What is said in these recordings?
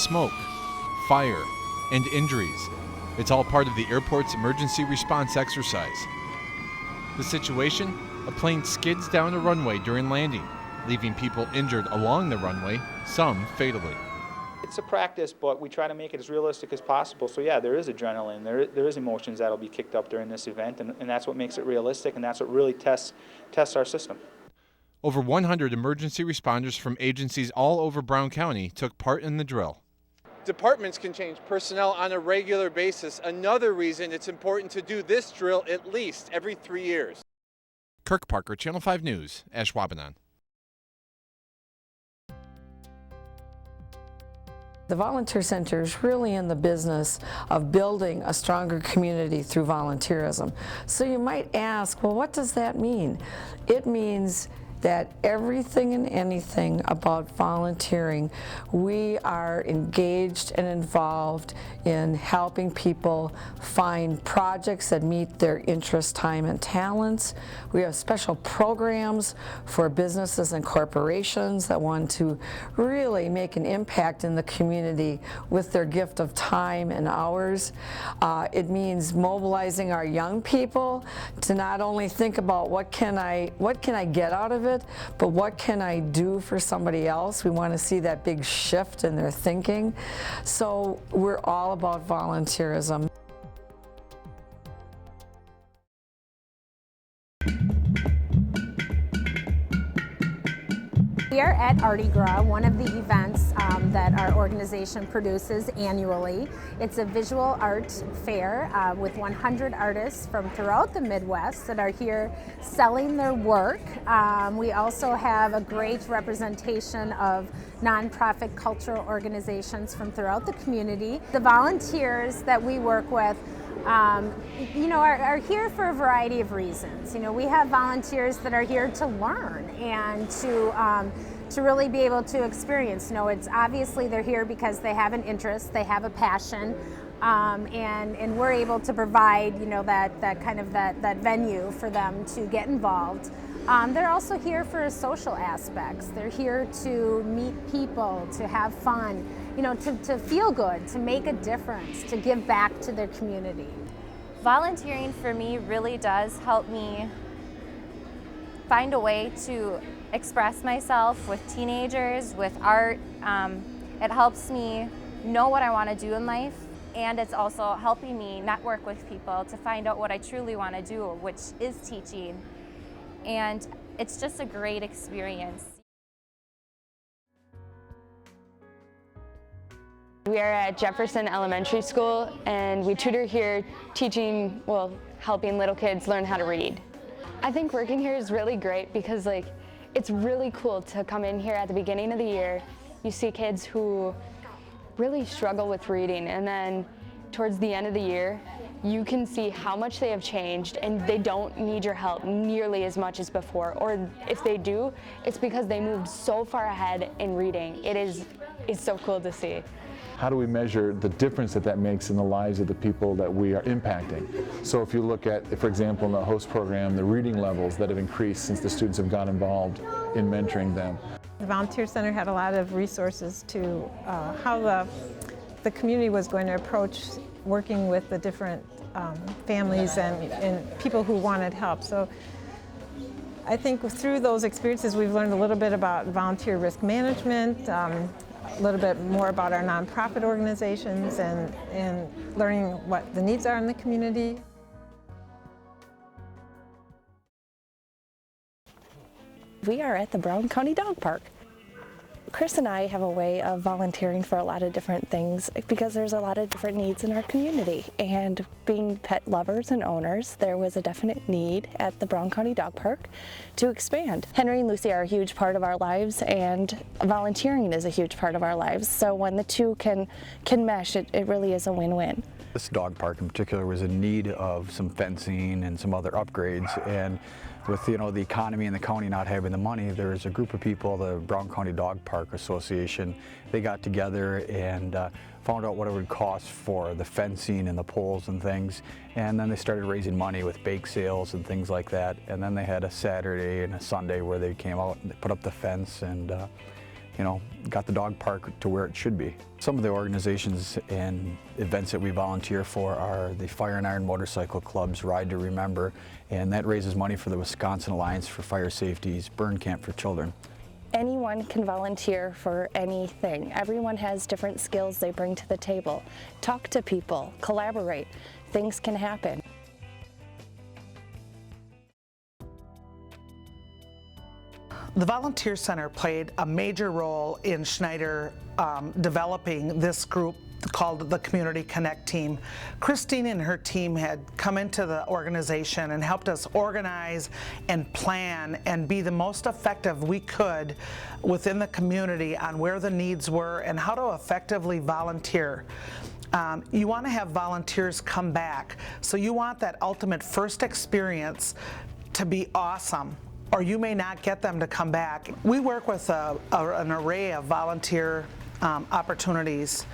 smoke, fire, and injuries. It's all part of the airport's emergency response exercise. The situation? A plane skids down a runway during landing, leaving people injured along the runway, some fatally. It's a practice, but we try to make it as realistic as possible. So yeah, there is adrenaline, there is emotions that'll be kicked up during this event, and that's what makes it realistic, and that's what really tests our system. Over 100 emergency responders from agencies all over Brown County took part in the drill. Departments can change personnel on a regular basis. Another reason it's important to do this drill at least every 3 years. Kirk Parker, Channel 5 News, Ashwaubenon. The Volunteer Center is really in the business of building a stronger community through volunteerism. So you might ask, well, what does that mean? It means that everything and anything about volunteering, we are engaged and involved in helping people find projects that meet their interest, time, and talents. We have special programs for businesses and corporations that want to really make an impact in the community with their gift of time and hours. It means mobilizing our young people to not only think about what can I get out of it, but what can I do for somebody else? We want to see that big shift in their thinking. So we're all about volunteerism. We are at Mardi Gras, one of the events that our organization produces annually. It's a visual art fair with 100 artists from throughout the Midwest that are here selling their work. We also have a great representation of nonprofit cultural organizations from throughout the community. The volunteers that we work with are here for a variety of reasons. We have volunteers that are here to learn and to really be able to experience. It's obviously they're here because they have an interest, they have a passion, and we're able to provide that venue for them to get involved. They're also here for social aspects. They're here to meet people, to have fun, to feel good, to make a difference, to give back to their community. Volunteering for me really does help me find a way to express myself with teenagers, with art. It helps me know what I want to do in life, and it's also helping me network with people to find out what I truly want to do, which is teaching. And it's just a great experience. We are at Jefferson Elementary School, and we tutor here helping little kids learn how to read. I think working here is really great because it's really cool to come in here at the beginning of the year. You see kids who really struggle with reading, and then towards the end of the year, you can see how much they have changed, and they don't need your help nearly as much as before. Or if they do, it's because they moved so far ahead in reading. It's so cool to see. How do we measure the difference that makes in the lives of the people that we are impacting? So if you look at, for example, in the host program, the reading levels that have increased since the students have got involved in mentoring them. The Volunteer Center had a lot of resources to how the community was going to approach working with the different families and people who wanted help. So I think through those experiences we've learned a little bit about volunteer risk management, a little bit more about our nonprofit organizations, and learning what the needs are in the community. We are at the Brown County Dog Park. Chris and I have a way of volunteering for a lot of different things because there's a lot of different needs in our community. And being pet lovers and owners, there was a definite need at the Brown County Dog Park to expand. Henry and Lucy are a huge part of our lives, and volunteering is a huge part of our lives. So when the two can mesh, it really is a win-win. This dog park in particular was in need of some fencing and some other upgrades, and with the economy and the county not having the money, there's a group of people, the Brown County Dog Park Association, they got together and found out what it would cost for the fencing and the poles and things, and then they started raising money with bake sales and things like that, and then they had a Saturday and a Sunday where they came out and they put up the fence, and got the dog park to where it should be. Some of the organizations and events that we volunteer for are the Fire and Iron Motorcycle Club's Ride to Remember, and that raises money for the Wisconsin Alliance for Fire Safety's Burn Camp for Children. Anyone can volunteer for anything. Everyone has different skills they bring to the table. Talk to people, collaborate. Things can happen. The Volunteer Center played a major role in Schneider developing this group called the Community Connect team. Christine and her team had come into the organization and helped us organize and plan and be the most effective we could within the community on where the needs were and how to effectively volunteer. You want to have volunteers come back, so you want that ultimate first experience to be awesome, or you may not get them to come back. We work with an array of volunteer opportunities,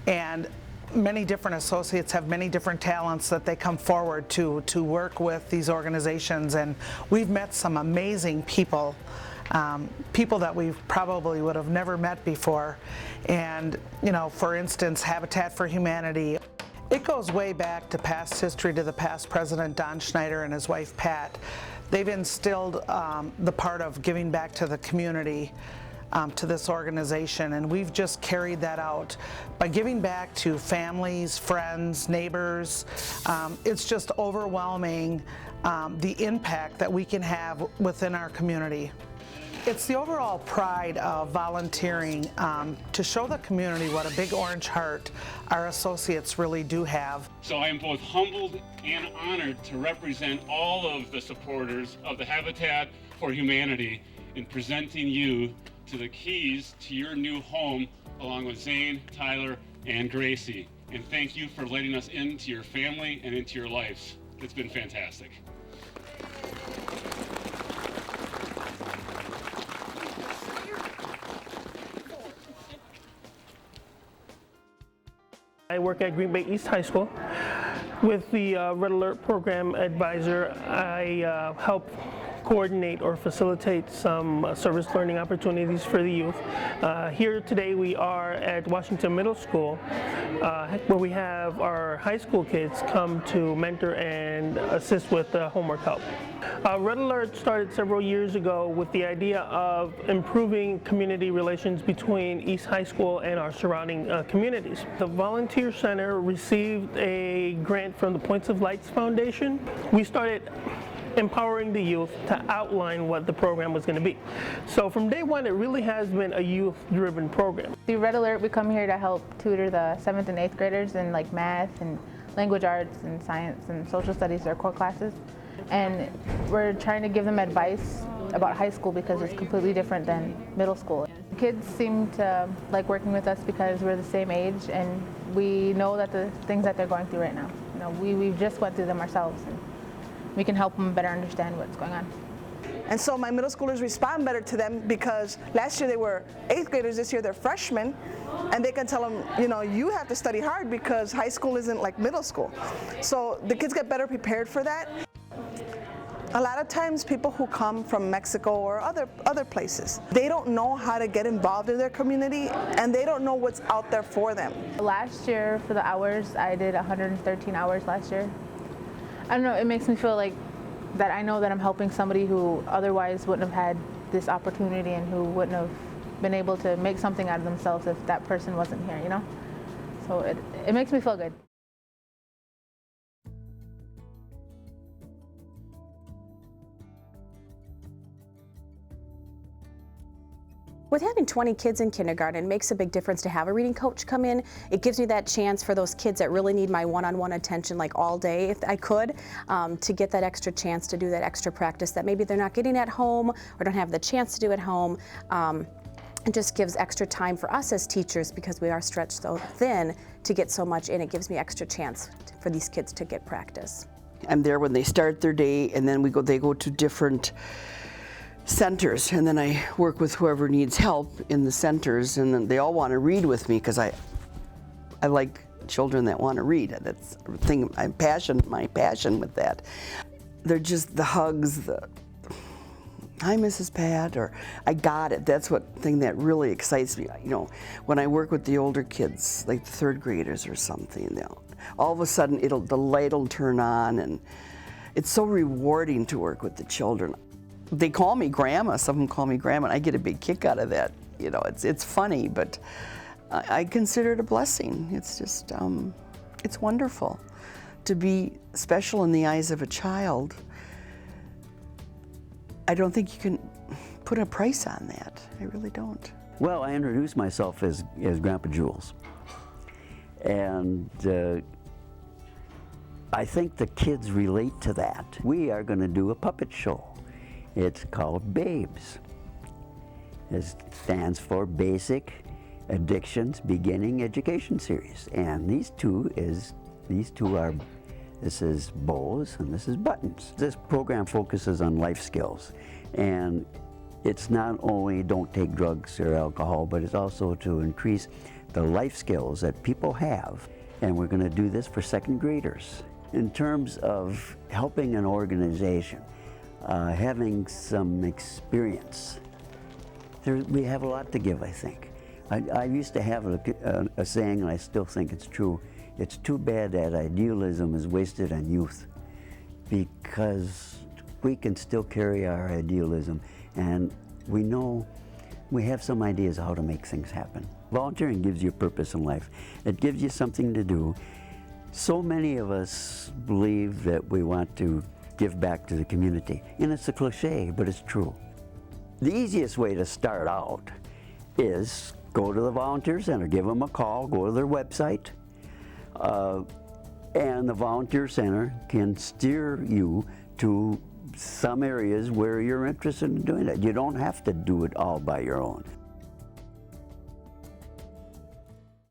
and many different associates have many different talents that they come forward to work with these organizations, and we've met some amazing people, people that we probably would have never met before. And for instance, Habitat for Humanity. It goes way back to past history, to the past president Don Schneider and his wife Pat. They've instilled the part of giving back to the community to this organization, and we've just carried that out by giving back to families, friends, neighbors. It's just overwhelming the impact that we can have within our community. It's the overall pride of volunteering to show the community what a big orange heart our associates really do have. So I am both humbled and honored to represent all of the supporters of the Habitat for Humanity in presenting you to the keys to your new home, along with Zane, Tyler, and Gracie. And thank you for letting us into your family and into your lives. It's been fantastic. I work at Green Bay East High School. With the Red Alert Program Advisor, I help coordinate or facilitate some service learning opportunities for the youth. Here today we are at Washington Middle School, where we have our high school kids come to mentor and assist with homework help. Red Alert started several years ago with the idea of improving community relations between East High School and our surrounding communities. The Volunteer Center received a grant from the Points of Lights Foundation. We started empowering the youth to outline what the program was going to be. So from day one, it really has been a youth-driven program. Through Red Alert, we come here to help tutor the 7th and 8th graders in like math and language arts and science and social studies, their core classes. And we're trying to give them advice about high school because it's completely different than middle school. Kids seem to like working with us because we're the same age and we know that the things that they're going through right now, we've just went through them ourselves. And we can help them better understand what's going on. And so my middle schoolers respond better to them because last year they were 8th graders, this year they're freshmen, and they can tell them, you have to study hard because high school isn't like middle school. So the kids get better prepared for that. A lot of times people who come from Mexico or other places, they don't know how to get involved in their community and they don't know what's out there for them. Last year for the hours, I did 113 hours last year. I don't know, it makes me feel like that I know that I'm helping somebody who otherwise wouldn't have had this opportunity and who wouldn't have been able to make something out of themselves if that person wasn't here, So it makes me feel good. With having 20 kids in kindergarten, it makes a big difference to have a reading coach come in. It gives me that chance for those kids that really need my one-on-one attention like all day if I could, to get that extra chance to do that extra practice that maybe they're not getting at home or don't have the chance to do at home. It just gives extra time for us as teachers because we are stretched so thin to get so much in. It gives me extra chance for these kids to get practice. I'm there when they start their day and then they go to different centers, and then I work with whoever needs help in the centers, and then they all want to read with me because I like children that want to read. That's a thing, my passion with that. They're just the hugs, hi, Mrs. Pat, or I got it. That's what thing that really excites me. You know, when I work with the older kids, like the third graders or something, you know, all of a sudden the light will turn on, and it's so rewarding to work with the children. They call me Grandma. Some of them call me Grandma, and I get a big kick out of that. You know, it's funny, but I consider it a blessing. It's just, it's wonderful to be special in the eyes of a child. I don't think you can put a price on that. I really don't. Well, I introduced myself as Grandpa Jules. And I think the kids relate to that. We are going to do a puppet show. It's called B.A.B.E.S. It stands for Basic Addictions Beginning Education Series. And this is bows and this is buttons. This program focuses on life skills, and it's not only don't take drugs or alcohol, but it's also to increase the life skills that people have. And we're going to do this for second graders. In terms of helping an organization, having some experience, we have a lot to give, I think. I used to have a saying, and I still think it's true. It's too bad that idealism is wasted on youth, because we can still carry our idealism, and we know we have some ideas of how to make things happen. Volunteering gives you a purpose in life. It gives you something to do. So many of us believe that we want to give back to the community, and it's a cliche, but it's true. The easiest way to start out is go to the Volunteer Center, give them a call, go to their website, and the Volunteer Center can steer you to some areas where you're interested in doing it. You don't have to do it all by your own.